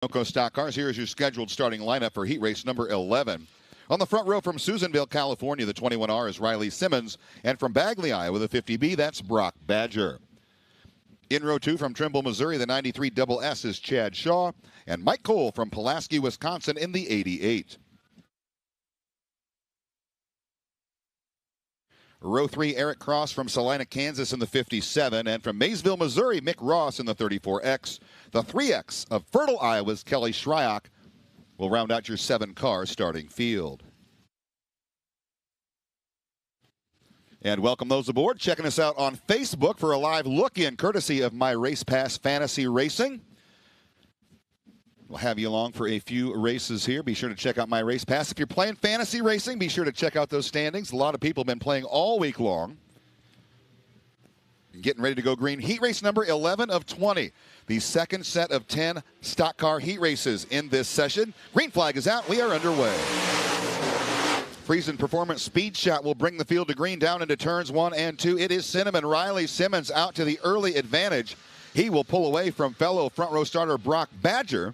Sunoco Stock Cars. Here is your scheduled starting lineup for heat race number 11. On the front row from Susanville, California, the 21R is Riley Simmons. And from Bagley, Iowa, the 50B, that's Brock Badger. In row 2 from Trimble, Missouri, the 93 Double S is Chad Shaw. And Mike Cole from Pulaski, Wisconsin in the 88. Row 3, Eric Cross from Salina, Kansas in the 57. And from Maysville, Missouri, Mick Ross in the 34X. The 3X of Fertile, Iowa's Kelly Shryock will round out your 7-car starting field. And welcome those aboard checking us out on Facebook for a live look-in courtesy of My Race Pass Fantasy Racing. We'll have you along for a few races here. Be sure to check out My Race Pass. If you're playing fantasy racing, be sure to check out those standings. A lot of people have been playing all week long. Getting ready to go green. Heat race number 11 of 20. The second set of 10 stock car heat races in this session. Green flag is out. We are underway. Friesen Performance Speed Shot will bring the field to green down into turns 1 and 2. It is Cinnamon Riley Simmons out to the early advantage. He will pull away from fellow front row starter Brock Badger.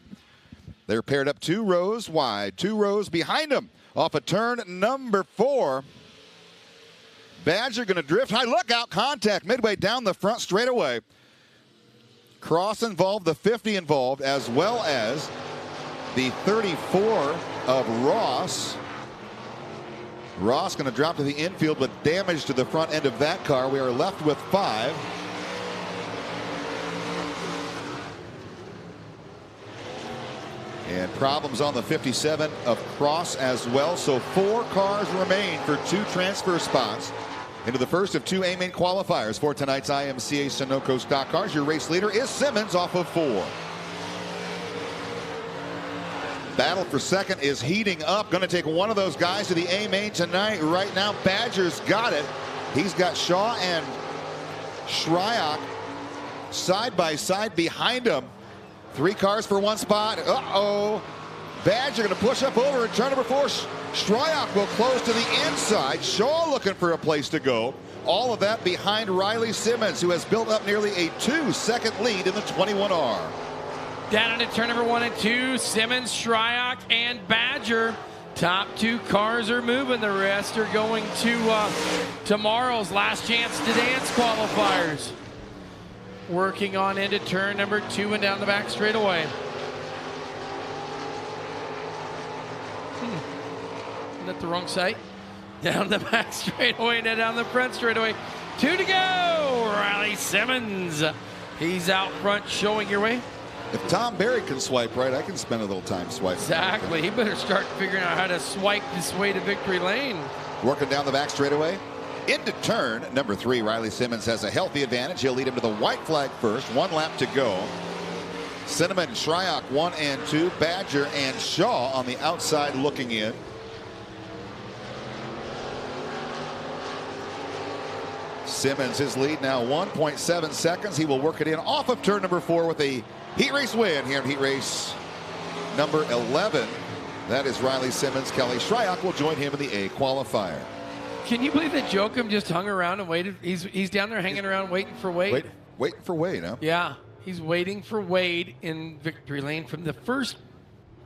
They're paired up 2 rows wide, 2 rows behind him. Off of turn number 4. Badger going to drift high. Look out, contact midway down the front straightaway. Cross involved, the 50 involved, as well as the 34 of Ross. Ross going to drop to the infield with damage to the front end of that car. We are left with 5. And problems on the 57 of Cross as well. So 4 cars remain for 2 transfer spots into the first of 2 A-Main qualifiers for tonight's IMCA Sunoco Stock Cars. Your race leader is Simmons off of 4. Battle for second is heating up. Going to take one of those guys to the A-Main tonight. Right now, Badger's got it. He's got Shaw and Shryock side by side behind him. 3 cars for 1 spot. Uh-oh. Badger going to push up over in turn number 4. Shryock will close to the inside. Shaw looking for a place to go. All of that behind Riley Simmons, who has built up nearly a 2-second lead in the 21R. Down into turn number 1 and 2. Simmons, Shryock, and Badger. Top 2 cars are moving. The rest are going to tomorrow's last chance to dance qualifiers. Working on into turn number 2 and down the back straightaway. Isn't that the wrong site? Down the back straightaway, now down the front straightaway. 2 to go. Riley Simmons. He's out front showing your way. If Tom Berry can swipe right, I can spend a little time swiping. Exactly. He better start figuring out how to swipe this way to victory lane. Working down the back straightaway. Into turn number 3, Riley Simmons has a healthy advantage. He'll lead him to the white flag first. 1 lap to go. Cinnamon, Shryock 1 and 2. Badger and Shaw on the outside looking in. Simmons, his lead now 1.7 seconds. He will work it in off of turn number 4 with a heat race win here in heat race number 11. That is Riley Simmons. Kelly Shryock will join him in the A qualifier. Can you believe that Joachim just hung around and waited? He's down there hanging around waiting for Wade. Waiting for Wade, huh? Yeah, he's waiting for Wade in victory lane from the first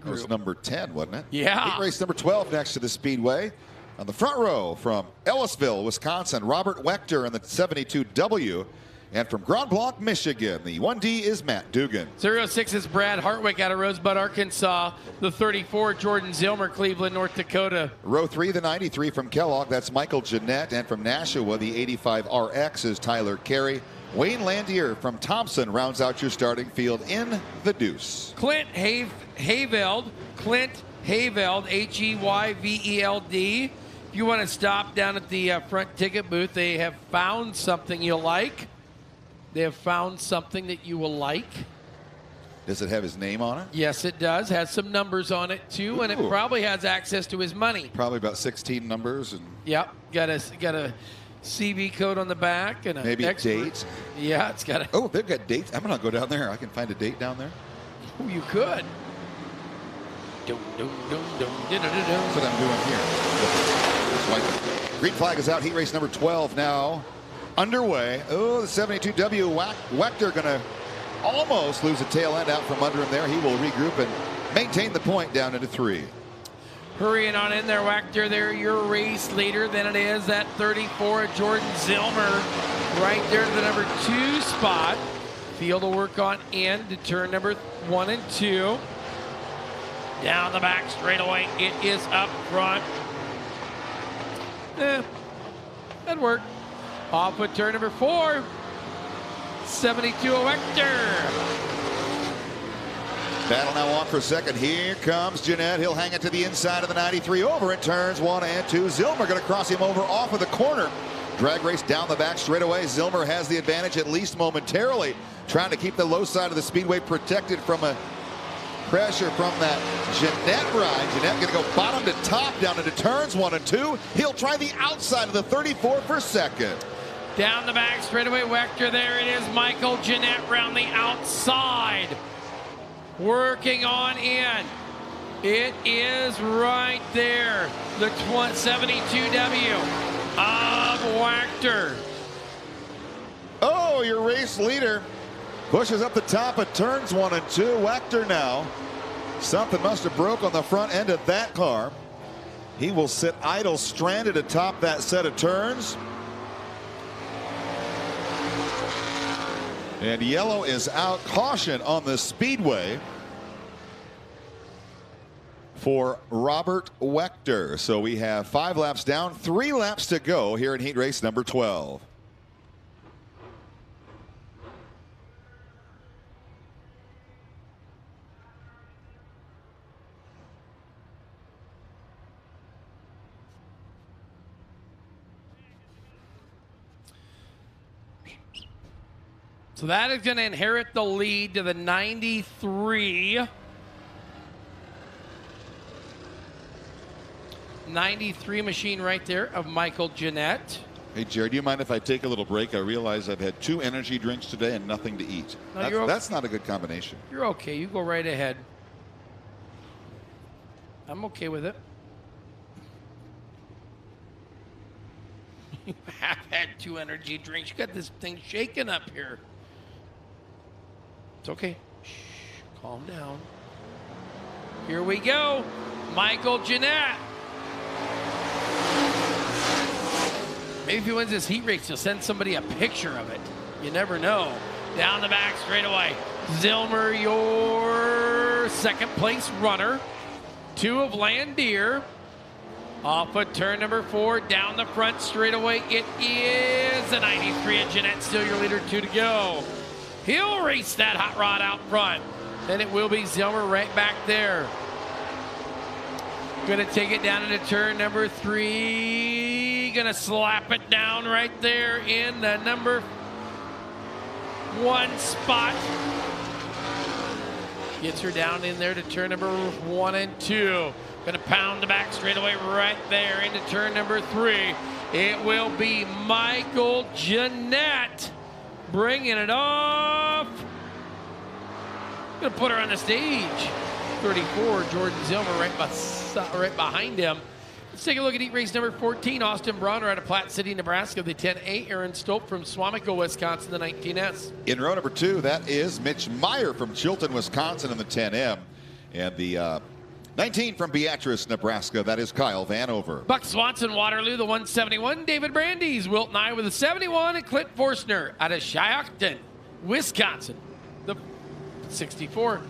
group. That was number 10, wasn't it? Yeah. Heat race number 12 next to the Speedway. On the front row from Ellisville, Wisconsin, Robert Wechter in the 72W. And from Grand Blanc, Michigan, the 1D is Matt Dugan. 06 is Brad Hartwick out of Rosebud, Arkansas. The 34, Jordan Zilmer, Cleveland, North Dakota. Row 3, the 93 from Kellogg, that's Michael Jeanette. And from Nashua, the 85 RX is Tyler Carey. Wayne Landier from Thompson rounds out your starting field in the deuce. Clint Hayveld, Heyveld, If you want to stop down at the front ticket booth, they have found something you'll like. They have found something that you will like. Does it have his name on it? Yes, it does. Has some numbers on it, too, Ooh. and it probably has access to his money. Probably about 16 numbers. And yep, got a CB code on the back. And maybe a date. Yeah, it's got a... Oh, they've got dates. I'm going to go down there. I can find a date down there. Oh, you could. That's what I'm doing here. Green flag is out. Heat race number 12 now underway. Oh, the 72W Wechter going to almost lose a tail end out from under him there. He will regroup and maintain the point down into 3. Hurrying on in there, Wachter. They're your race leader. Then it is that 34, Jordan Zilmer, right there to the number 2 spot. Field will work on in to turn number 1 and 2. Down the back straightaway, it is up front. That'd work. Off with turn number 4. 72 Wachter. Battle now on for second. Here comes Jeanette. He'll hang it to the inside of the 93 over it. Turns 1 and 2. Zilmer going to cross him over off of the corner. Drag race down the back straightaway. Zilmer has the advantage at least momentarily. Trying to keep the low side of the speedway protected from a pressure from that Jeanette ride. Jeanette going to go bottom to top down into turns 1 and 2. He'll try the outside of the 34 for second. Down the back straightaway, Wachter. There it is. Michael Jeanette round the outside. Working on in. It is right there. The 72W of Wachter. Oh, your race leader pushes up the top of turns 1 and 2. Wachter now. Something must have broke on the front end of that car. He will sit idle, stranded atop that set of turns. And yellow is out. Caution on the speedway for Robert Wachter. So we have 5 laps down, 3 laps to go here in heat race number 12. So that is going to inherit the lead to the 93. 93 machine right there of Michael Jeanette. Hey, Jared, do you mind if I take a little break? I realize I've had 2 energy drinks today and nothing to eat. No, that's not a good combination. You're okay. You go right ahead. I'm okay with it. You have had 2 energy drinks. You got this thing shaking up here. It's okay. Shh, calm down. Here we go. Michael Jeanette. Maybe if he wins this heat race, he'll send somebody a picture of it. You never know. Down the back straightaway. Zilmer, your second place runner. 2 of Landier. Off of turn number 4, down the front straightaway. It is the 93 of Jeanette, still your leader, 2 to go. He'll race that hot rod out front. Then it will be Zilmer right back there. Gonna take it down into turn number 3. Gonna slap it down right there in the number 1 spot. Gets her down in there to turn number 1 and 2. Gonna pound the back straightaway right there into turn number 3. It will be Michael Jeanette bringing it off. Gonna put her on the stage. 34, Jordan Zilmer right behind him. Let's take a look at heat race number 14. Austin Bronner out of Platte City, Nebraska. The 10A, Aaron Stope from Swamico, Wisconsin, the 19S. In row number 2, that is Mitch Meyer from Chilton, Wisconsin in the 10M. And the 19 from Beatrice, Nebraska, that is Kyle Vanover. Buck Swanson, Waterloo, the 171. David Brandes, Wilton I with the 71. And Clint Forstner out of Shiocton, Wisconsin, the 64.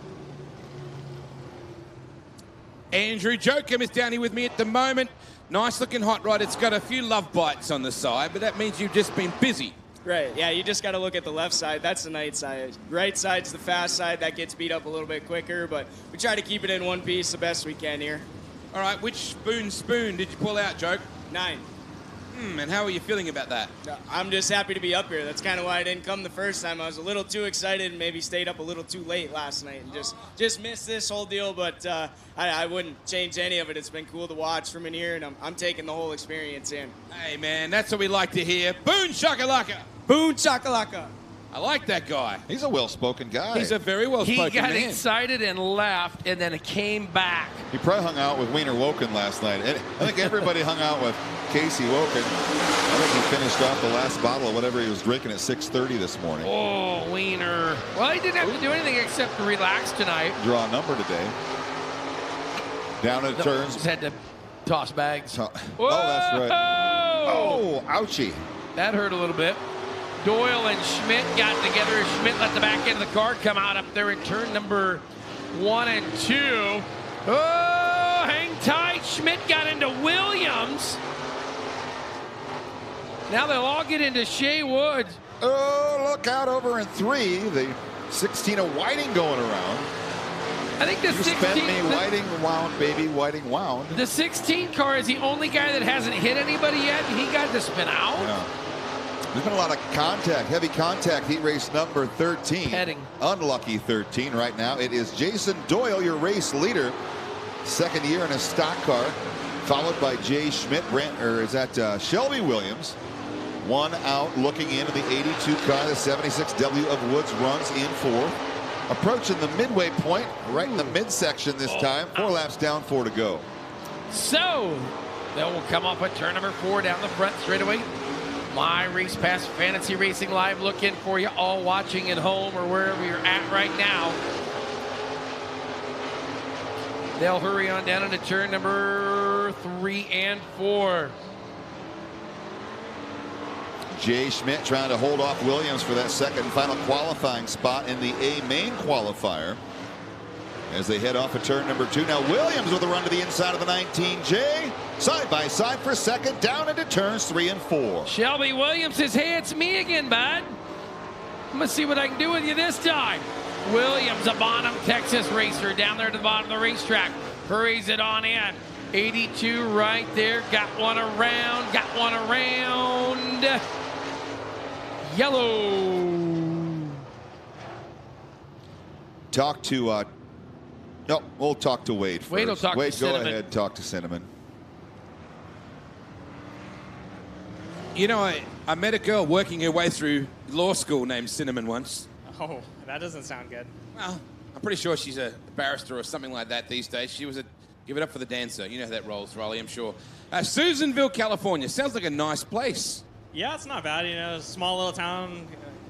Andrew Jokum is down here with me at the moment. Nice looking hot rod. It's got a few love bites on the side, but that means you've just been busy. Right, yeah, you just got to look at the left side. That's the night side. Right side's the fast side. That gets beat up a little bit quicker, but we try to keep it in one piece the best we can here. All right, which Boone spoon did you pull out, Joke? 9. And how are you feeling about that? I'm just happy to be up here. That's kind of why I didn't come the first time. I was a little too excited and maybe stayed up a little too late last night and just missed this whole deal, but I wouldn't change any of it. It's been cool to watch from in here, and I'm taking the whole experience in. Hey, man, that's what we like to hear. Boone Shakalaka! Boone Chakalaka! I like that guy. He's a well-spoken guy. He's a very well-spoken He got man. excited and left, and then it came back. He probably hung out with Wiener Woken last night. And I think everybody hung out with Casey Woken. I think he finished off the last bottle of whatever he was drinking at 6:30 this morning. Oh, Wiener. Well, he didn't have to do anything except to relax tonight. Draw a number today. Down in turns. Just had to toss bags. Oh, that's right. Oh, ouchie. That hurt a little bit. Doyle and Schmidt got together. Schmidt let the back end of the car come out up there in turn number 1 and 2. Oh, hang tight. Schmidt got into Williams. Now they'll all get into Shea Woods. Oh, look out over in 3. The 16 of Whiting going around. I think the You 16. spent me Whiting wound, baby. Whiting wound. The 16 car is the only guy that hasn't hit anybody yet, and he got to spin out. Yeah. There's been a lot of contact, heavy contact, heat race number 13. Heading. Unlucky 13 right now. It is Jason Doyle, your race leader. Second year in a stock car, followed by Jay Schmidt, Shelby Williams. One out looking into the 82 car. The 76W of Woods runs in 4th. Approaching the midway point, right in the midsection this time. 4 laps down, 4 to go. So, they will come off at turn number 4 down the front straight away. My Race Pass Fantasy Racing Live looking for you all watching at home or wherever you're at right now. They'll hurry on down into turn number 3 and 4. Jay Schmidt trying to hold off Williams for that second and final qualifying spot in the A main qualifier as they head off at turn number 2. Now Williams with a run to the inside of the 19J. Side by side for second, down into turns 3 and 4. Shelby Williams says, hey, it's me again, bud. I'm going to see what I can do with you this time. Williams, a Bonham, Texas racer down there at the bottom of the racetrack. Hurries it on in. 82 right there. Got one around. Got one around. Yellow. Talk to, no, we'll talk to Wade first. Wade will talk to Wade, go Cinnamon. ahead, talk to Cinnamon. You know, I met a girl working her way through law school named Cinnamon once. Oh, that doesn't sound good. Well, I'm pretty sure she's a barrister or something like that these days. She was a, give it up for the dancer. You know how that rolls, Rolly, I'm sure. Susanville, California. Sounds like a nice place. Yeah, it's not bad. You know, a small little town.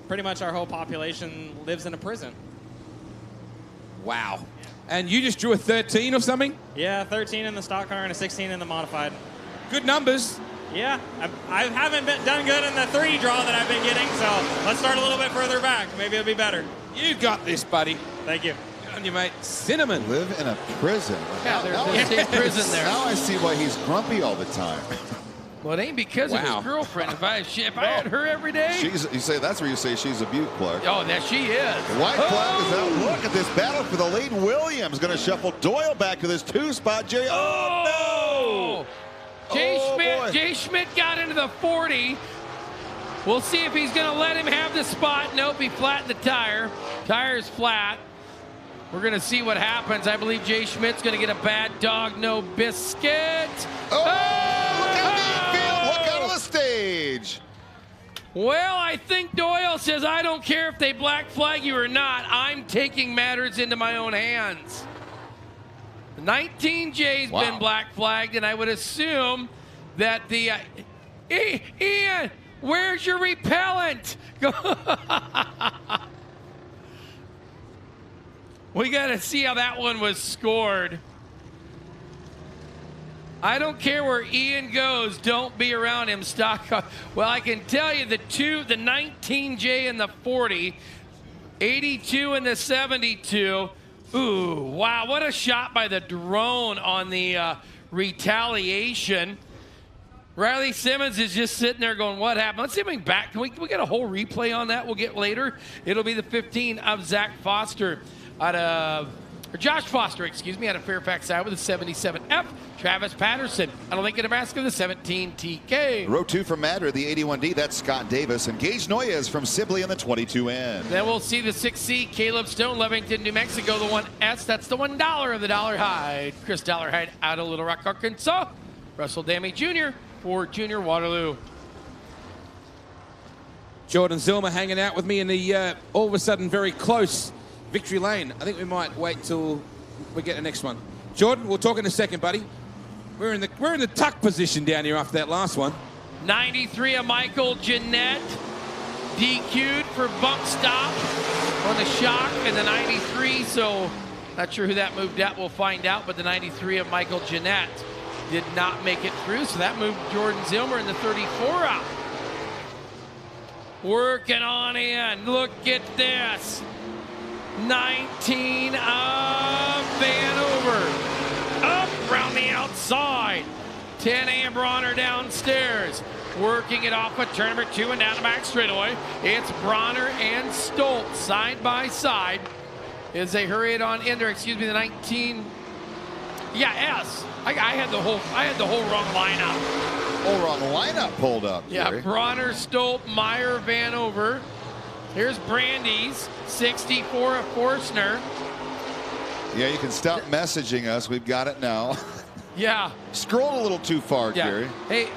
Pretty much our whole population lives in a prison. Wow. And you just drew a 13 or something? Yeah, 13 in the stock car and a 16 in the modified. Good numbers. Yeah, I haven't done good in the 3 draw that I've been getting, so let's start a little bit further back. Maybe it'll be better. You got this, buddy. Thank you. Good on you, mate. Cinnamon. Live in a prison. Yeah, there's a state prison there. Now I see why he's grumpy all the time. Well, it ain't because of Wow. his girlfriend. If I had her every day. You say that's where you say she's a beaut, Clark. Oh, there she is. White flag is out. Look at this battle for the lead. Williams going to shuffle Doyle back to this 2 spot. Jay, oh no! Jay Schmidt got into the 40. We'll see if he's going to let him have the spot. Nope, he flattened the tire. Tire's flat. We're going to see what happens. I believe Jay Schmidt's going to get a bad dog, no biscuit. Look out the infield. Look out of the stage. Well, I think Doyle says, I don't care if they black flag you or not. I'm taking matters into my own hands. 19J's been black flagged, and I would assume that the Ian, where's your repellent? We got to see how that one was scored. I don't care where Ian goes, don't be around him, stock car. Well, I can tell you the 19J and the 40, 82 and the 72. Ooh, wow, what a shot by the drone on the retaliation. Riley Simmons is just sitting there going, what happened? Let's see if we can back. Can we get a whole replay on that? We'll get later. It'll be the 15 of Zach Foster out of, or Josh Foster, excuse me, out of Fairfax, Iowa, the 77F. Travis Patterson out of Lincoln, Nebraska, the 17 TK. Row 2 from Madrid, the 81D, that's Scott Davis. And Gage Noyes from Sibley in the 22N. Then we'll see the 6C, Caleb Stone, Lovington, New Mexico, the 1S. That's the $1 of the Dollar Hide. Chris Dollarhide out of Little Rock, Arkansas. Russell Dammy Jr. for Junior Waterloo. Jordan Zilmer hanging out with me in the all of a sudden very close victory lane. I think we might wait till we get the next one. Jordan, we'll talk in a second, buddy. We're in the tuck position down here after that last one. 93 of Michael Jeanette, DQ'd for bump stop on the shock, and the 93, so not sure who that moved at, we'll find out, but the 93 of Michael Jeanette did not make it through, so that moved Jordan Zilmer in the 34 out. Working on in, look at this. 19 of Vanover, up around the outside. 10A Bronner downstairs, working it off of turn number 2 and down the back straightaway. It's Bronner and Stoltz side by side as they hurry it on in there. Excuse me, the 19. Yeah, S. I had the whole wrong lineup. Whole wrong lineup pulled up. Yeah, Jerry. Bronner, Stolt, Meyer, Vanover. Here's Brandy's 64 of Forstner. Yeah, you can stop messaging us. We've got it now. Yeah. Scrolled a little too far, Yeah. Jerry. Hey,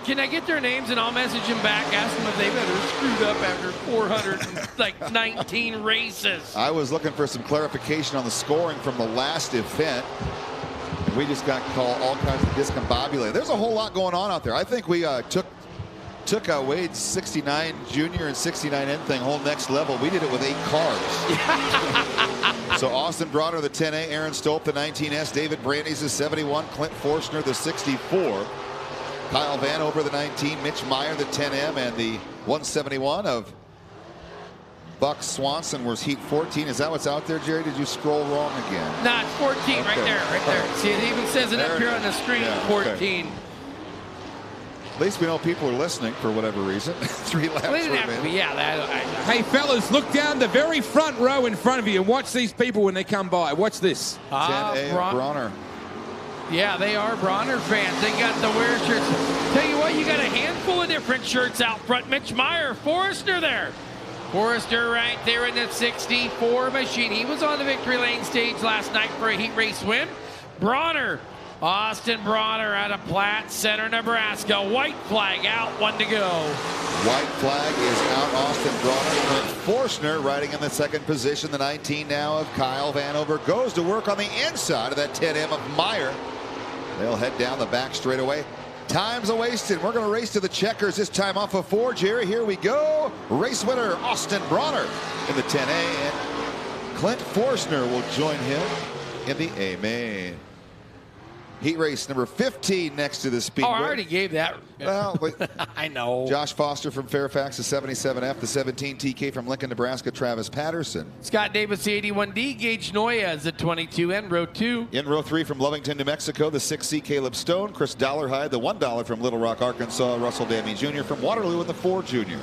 can I get their names and I'll message them back, ask them if they've ever screwed up after 419 races. I was looking for some clarification on the scoring from the last event. And we just got called all kinds of discombobulated. There's a whole lot going on out there. I think we took Wade's 69 junior and 69N thing whole next level. We did it with 8 cars. So Austin Bronner, the 10A, Aaron Stolt, the 19S, David Brandy's the 71, Clint Forstner, the 64, Kyle Vanover, the 19, Mitch Meyer, the 10M, and the 171 of Buck Swanson was heat 14. Is that what's out there, Jerry? Did you scroll wrong again? Nah, it's 14 right there, right there. See, it even says it up here on the screen, Yeah, 14. okay. At least we know people are listening for whatever reason. 3 laps Well, they didn't have to be, remaining. yeah. Hey, fellas, look down the very front row in front of you and watch these people when they come by. Watch this. 10A Bronner. Yeah, they are Bronner fans. They got the wear shirts. Tell you what, you got a handful of different shirts out front. Mitch Meyer, Forrester there. Forrester right there in the 64 machine. He was on the victory lane stage last night for a heat race win. Bronner, Austin Bronner out of Platte Center, Nebraska. White flag out, 1 to go. White flag is out. Austin Bronner. Clint Forstner riding in the second position. The 19 now of Kyle Vanover goes to work on the inside of that 10M of Meyer. They'll head down the back straightaway. Time's a wasted. We're going to race to the checkers this time off of 4. Jerry, here we go. Race winner Austin Bronner in the 10A, and Clint Forstner will join him in the A main. Heat race number 15 next to the Speedway. Oh, I already gave that. Well, I know. Josh Foster from Fairfax, the 77F, the 17 TK from Lincoln, Nebraska, Travis Patterson. Scott Davis, the 81D. Gage Noya is the 22N, row 2. In row 3 from Lovington, New Mexico, the 6C Caleb Stone, Chris Dollarhide, the $1 from Little Rock, Arkansas, Russell Dammy Jr. from Waterloo, and the 4 Junior.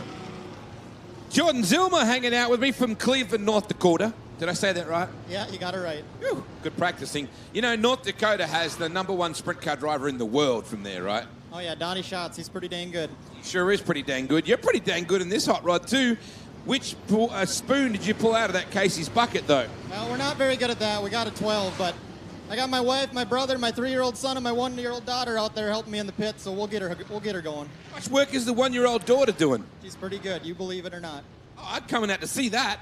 Jordan Zilmer hanging out with me from Cleveland, North Dakota. Did I say that right? Yeah, you got it right. Whew, good practicing. You know, North Dakota has the #1 sprint car driver in the world from there, right? Oh, yeah, Donnie Schatz. He's pretty dang good. He sure is pretty dang good. You're pretty dang good in this hot rod, too. Which spoon did you pull out of that Casey's bucket, though? Well, we're not very good at that. We got a 12, but I got my wife, my brother, my 3-year-old son, and my 1-year-old daughter out there helping me in the pit, so we'll get her going. How much work is the 1-year-old daughter doing? She's pretty good, you believe it or not. Oh, I'd come out to see that.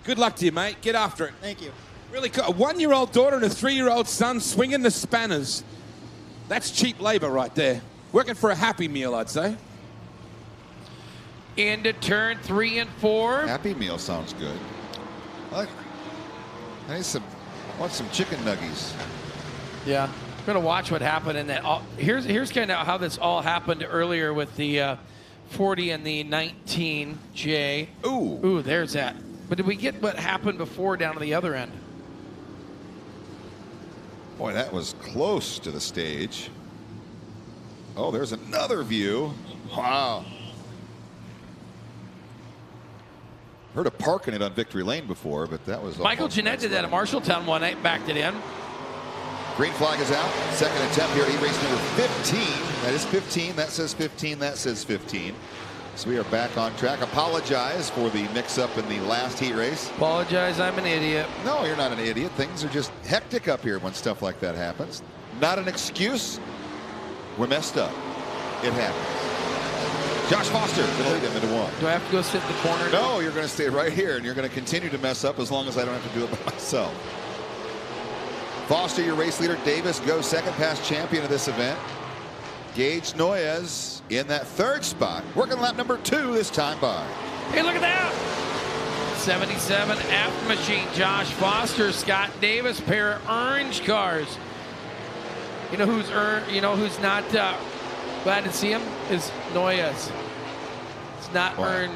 Good luck to you, mate. Get after it. Thank you. Really cool. A 1-year-old daughter and a 3-year-old son swinging the spanners. That's cheap labor right there. Working for a Happy Meal, I'd say. Into turn 3 and 4. Happy Meal sounds good. I need want some chicken nuggies. Yeah. We're going to watch what happened in that. Here's kind of how this all happened earlier with the 40 and the 19J. Ooh, there's that. But did we get what happened before down to the other end? Boy, that was close to the stage. Oh, there's another view. Wow. Heard of parking it on Victory Lane before, but that was Michael Jeanette did that at Marshalltown one night, backed it in. Green flag is out. Second attempt here at heat race number 15. That is 15. That says 15. That says 15. So we are back on track. Apologize for the mix-up in the last heat race. Apologize, I'm an idiot. No, you're not an idiot. Things are just hectic up here when stuff like that happens. Not an excuse. We're messed up. It happens. Josh Foster going to lead him into one. Do I have to go sit in the corner? No, you're going to stay right here, and you're going to continue to mess up as long as I don't have to do it by myself. Foster, your race leader. Davis goes second, past champion of this event. Gage Noyes in that third spot, working lap number 2 this time by. Hey, look at that. 77 F machine. Josh Foster, Scott Davis, pair of orange cars. You know who's not glad to see him is Noyes. It's not earned.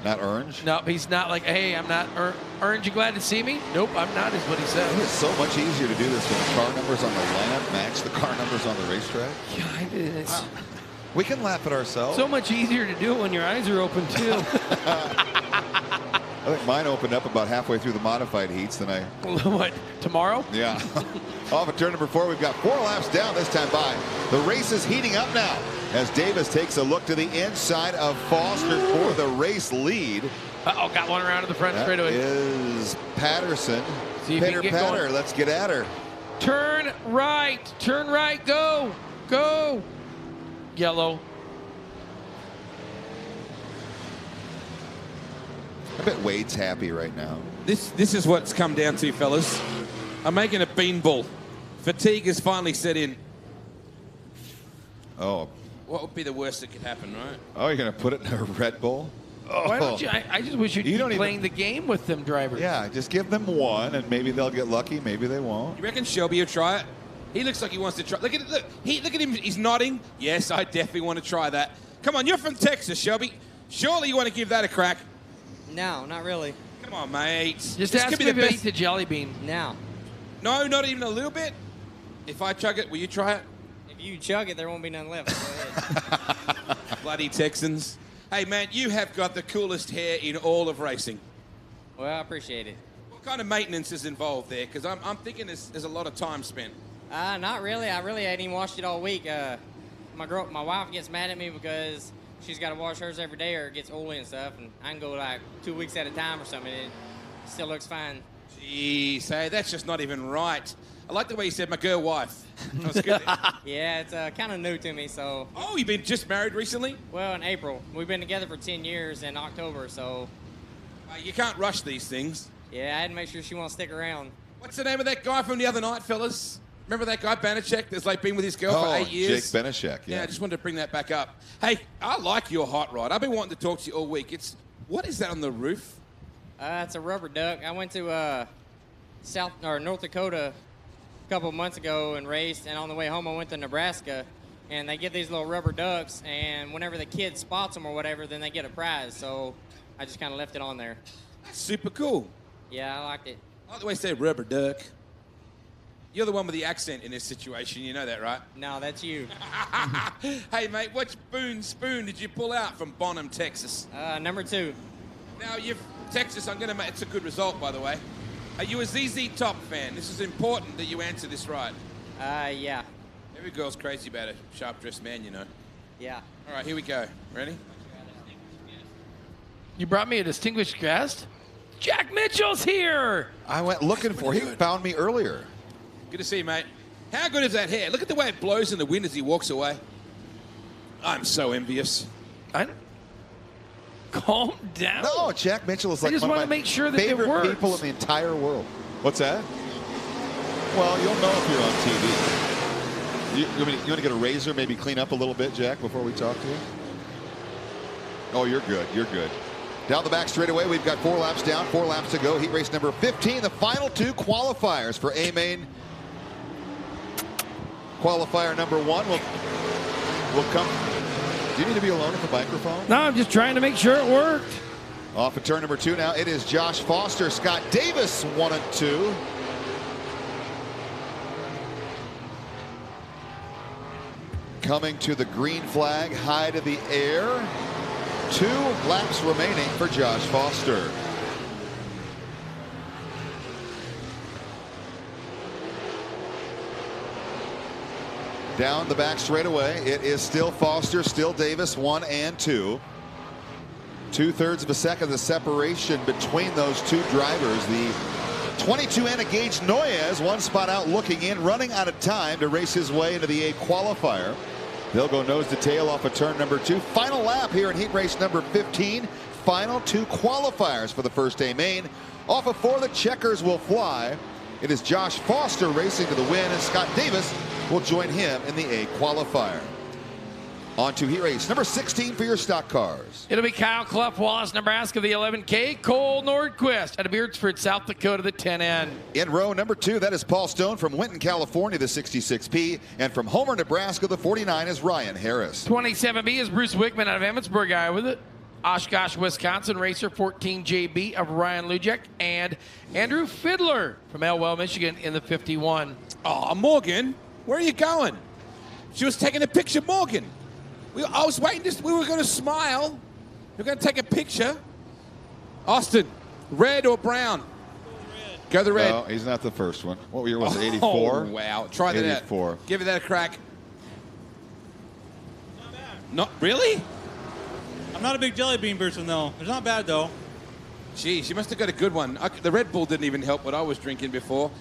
Not orange? Nope, he's not like, hey, I'm not orange. You glad to see me? Nope, I'm not, is what he said. It's so much easier to do this when the car numbers on the lamp match the car numbers on the racetrack. Yeah, it's We can laugh at ourselves. so much easier to do it when your eyes are open, too. I think mine opened up about halfway through the modified heats. Then I. What, tomorrow? Yeah. Off of turn number 4, we've got 4 laps down this time by. The race is heating up now as Davis takes a look to the inside of Foster for the race lead. Uh-oh, got one around to the front That straightaway. is Patterson. See if he can Pitter get patter. going. Let's get at her. Turn right, go, go. Yellow. I bet Wade's happy right now. This is what's come down to, fellas. I'm making a beanball. Fatigue has finally set in. Oh. What would be the worst that could happen, right? Oh, you're going to put it in a Red Bull? Oh. Why don't you? I just wish you'd You keep don't playing even- the game with them drivers. Yeah, just give them one, and maybe they'll get lucky. Maybe they won't. You reckon Shelby will try it? He looks like he wants to try. Look at him. He's nodding. Yes, I definitely want to try that. Come on, you're from Texas, Shelby. Surely you want to give that a crack. No, not really. Come on, mate. Just This ask could him be if the he best. eats the jelly bean. No. No, not even a little bit. If I chug it, will you try it? If you chug it, there won't be none left. Go ahead. Bloody Texans. Hey, man, you have got the coolest hair in all of racing. Well, I appreciate it. What kind of maintenance is involved there? Because I'm thinking there's a lot of time spent. Not really. I really hadn't even washed it all week. My wife gets mad at me because she's got to wash hers every day or it gets oily and stuff. And I can go like 2 weeks at a time or something. And it still looks fine. Jeez, hey, that's just not even right. I like the way you said my girl wife. That was good. Yeah, it's kind of new to me. So, Oh, you've been just married recently? well, in April. We've been together for 10 years in October. So, You can't rush these things. yeah, I had to make sure she won't stick around. What's the name of that guy from the other night, fellas? Remember that guy, Banachek, that's like been with his girl for 8 years? Jake Benishek, Yeah, yeah. I just wanted to bring that back up. Hey, I like your hot rod. I've been wanting to talk to you all week. What is that on the roof? It's a rubber duck. I went to North Dakota a couple of months ago and raced, and on the way home I went to Nebraska, and they get these little rubber ducks, and whenever the kid spots them or whatever, then they get a prize. So I just kind of left it on there. That's super cool. Yeah, I liked it. I like the way you say rubber duck. You're the one with the accent in this situation. You know that, right? No, that's you. Hey, mate, which Boone spoon did you pull out from Bonham, Texas? Number 2. Now, Texas, it's a good result, by the way. Are you a ZZ Top fan? This is important that you answer this right. Yeah. Every girl's crazy about a sharp-dressed man, you know. Yeah. All right, here we go. Ready? You brought me a distinguished guest? Jack Mitchell's here! I went looking for him. He found me earlier. Good to see you, mate. How good is that hair? Look at the way it blows in the wind as he walks away. I'm so envious. Calm down. No, Jack Mitchell is like just one of wanna my make sure that it favorite works. people in the entire world. What's that? Well, you'll know if you're on TV. You want to get a razor, maybe clean up a little bit, Jack, before we talk to you? Oh, you're good. You're good. Down the back straightaway, we've got 4 laps down, 4 laps to go. Heat race number 15, the final 2 qualifiers for A-Main. Qualifier number 1 will come. Do you need to be alone at the microphone? No, I'm just trying to make sure it worked. Off of turn number 2 now, it is Josh Foster, Scott Davis, 1 and 2. Coming to the green flag, high to the air. 2 laps remaining for Josh Foster. Down the back straightaway, it is still Foster, still Davis, 1 and 2. 2/3 of a second, the separation between those 2 drivers. The 22 Anna Gage Noyes, 1 spot out looking in, running out of time to race his way into the A qualifier. They'll go nose to tail off of turn number 2. Final lap here in heat race number 15. Final 2 qualifiers for the first A main. Off of 4, the checkers will fly. It is Josh Foster racing to the win, and Scott Davis will join him in the A qualifier. On to heat race number 16 for your stock cars. It'll be Kyle Clough, Wallace, Nebraska, the 11K. Cole Nordquist out of Beardsford, South Dakota, the 10N. In row number 2, that is Paul Stone from Winton, California, the 66P. And from Homer, Nebraska, the 49 is Ryan Harris. 27B is Bruce Wickman out of Emmitsburg, Iowa, the Oshkosh, Wisconsin, racer 14JB of Ryan Lujek. And Andrew Fiddler from Elwell, Michigan in the 51. Oh, Morgan, where are you going? She was taking a picture, Morgan. I was waiting, we were going to smile. We were going to take a picture. Austin, red or brown? Go the red. No, he's not the first one. What year was it, 84? Oh, wow. Try that 84. out. Give it that a crack. Not bad. Not really? I'm not a big jelly bean person, though. It's not bad, though. Geez, you must have got a good one. The Red Bull didn't even help what I was drinking before.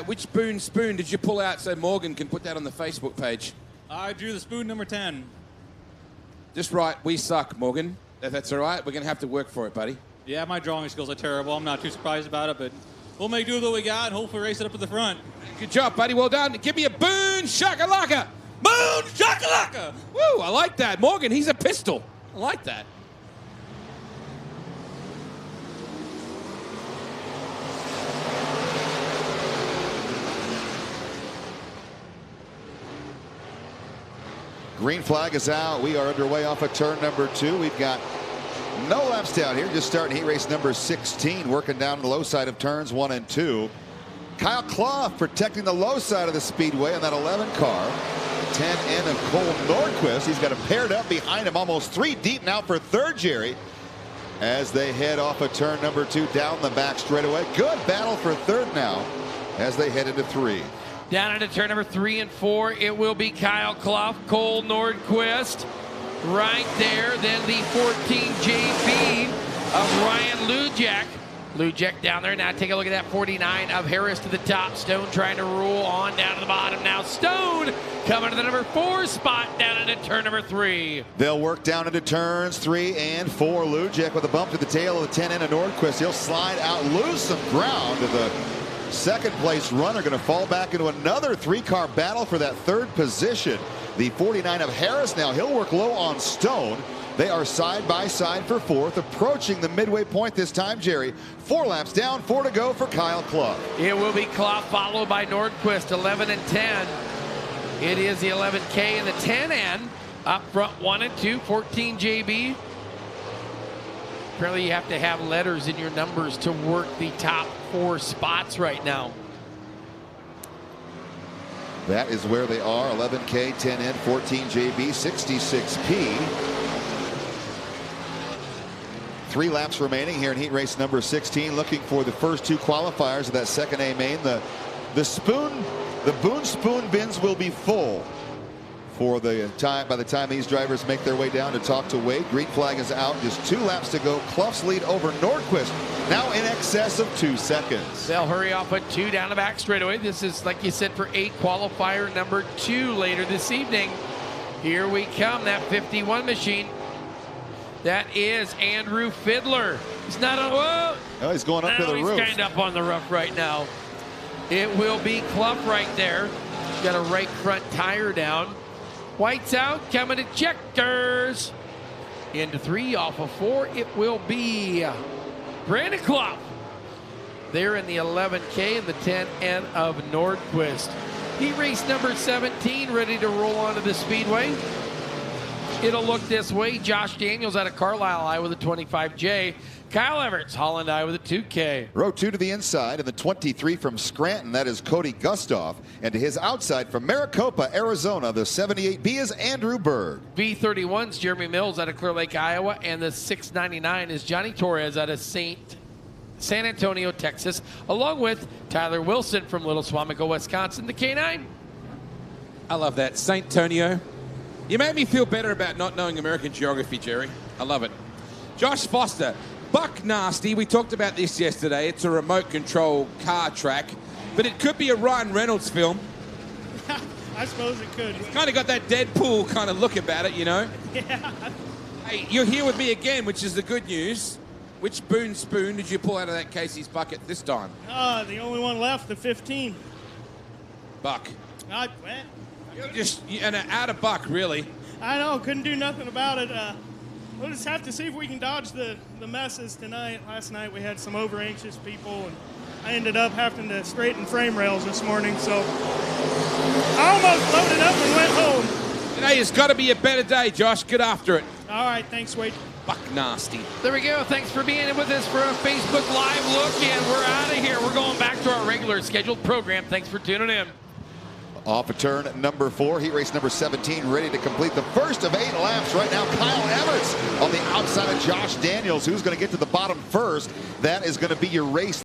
Which Boone spoon did you pull out so Morgan can put that on the Facebook page? I drew the spoon number 10. Just right, we suck, Morgan. If that's all right, we're going to have to work for it, buddy. Yeah, my drawing skills are terrible. I'm not too surprised about it, but we'll make do with what we got and hopefully race it up to the front. Good job, buddy. Well done. Give me a Boone shakalaka. Boone shakalaka! Woo, I like that. Morgan, he's a pistol. I like that. Green flag is out. We are underway off of turn number 2. We've got no laps down here. Just starting heat race number 16, working down the low side of turns 1 and 2. Kyle Clough protecting the low side of the speedway on that 11 car. 10N of Cole Nordquist. He's got it paired up behind him, almost 3 deep now for third, Jerry, as they head off of turn number 2 down the back straightaway. Good battle for third now as they head into 3. Down into turn number 3 and 4, it will be Kyle Clough, Cole Nordquist right there. Then the 14JB of Ryan Lujek. Lujek down there. Now take a look at that 49 of Harris to the top. Stone trying to roll on down to the bottom. Now Stone coming to the number 4 spot down into turn number 3. They'll work down into turns 3 and 4. Lujek with a bump to the tail of the 10N of Nordquist. He'll slide out, lose some ground to the second place runner, going to fall back into another 3-car battle for that third position. The 49 of Harris now, he'll work low on Stone. They are side by side for 4th, approaching the midway point this time, Jerry. 4 laps down, 4 to go for Kyle Clough. It will be Clough followed by Nordquist, 11 and 10. It is the 11K and the 10N. Up front 1 and 2, 14JB. Apparently you have to have letters in your numbers to work the top 4 spots right now. That is where they are. 11K, 10N, 14JB, 66P. 3 laps remaining here in heat race number 16. Looking for the first 2 qualifiers of that second A main. The Boone spoon bins will be full for the time. By the time these drivers make their way down to talk to Wade, green flag is out. Just 2 laps to go. Clough's lead over Nordquist now in excess of 2 seconds. They'll hurry off at 2 down the back straightaway. This is, like you said, for 8 qualifier number 2 later this evening. Here we come, that 51 machine. That is Andrew Fiddler. He's not on. Whoa! Oh, he's going up to the roof. He's kind of up on the roof right now. It will be Clough right there. Got a right front tire down. White's out, coming to checkers. Into 3, off of 4, it will be Brandon Clough. There in the 11K and the 10N of Nordquist. Heat race number 17 ready to roll onto the speedway. It'll look this way. Josh Daniels out of Carlisle, Iowa, the 25J. Kyle Everts, Holland, Iowa, the 2K. Row 2 to the inside, and the 23 from Scranton, that is Cody Gustoff. And to his outside from Maricopa, Arizona, the 78B is Andrew Berg. V31's Jeremy Mills out of Clear Lake, Iowa, and the 699 is Johnny Torres out of San Antonio, Texas, along with Tyler Wilson from Little Swamico, Wisconsin, the K9. I love that. St. Antonio. You made me feel better about not knowing American geography, Jerry. I love it. Josh Foster. Buck Nasty. We talked about this yesterday. It's a remote control car track, but it could be a Ryan Reynolds film. I suppose it could. Kind of got that Deadpool kind of look about it, you know. Yeah. Hey, you're here with me again, which is the good news. Which Boone spoon did you pull out of that Casey's bucket this time? The only one left, the 15. Buck. Well, And add a buck, really. I know, couldn't do nothing about it. We'll just have to see if we can dodge the messes tonight. Last night we had some over-anxious people, and I ended up having to straighten frame rails this morning, so I almost loaded up and went home. Today has got to be a better day, Josh. Get after it. All right, thanks, Wade. Buck nasty. There we go. Thanks for being with us for a Facebook Live look, and we're out of here. We're going back to our regular scheduled program. Thanks for tuning in. Off of turn number 4, heat race number 17, ready to complete the first of 8 laps. Right now, Kyle Everts on the outside of Josh Daniels. Who's going to get to the bottom first? That is going to be your race.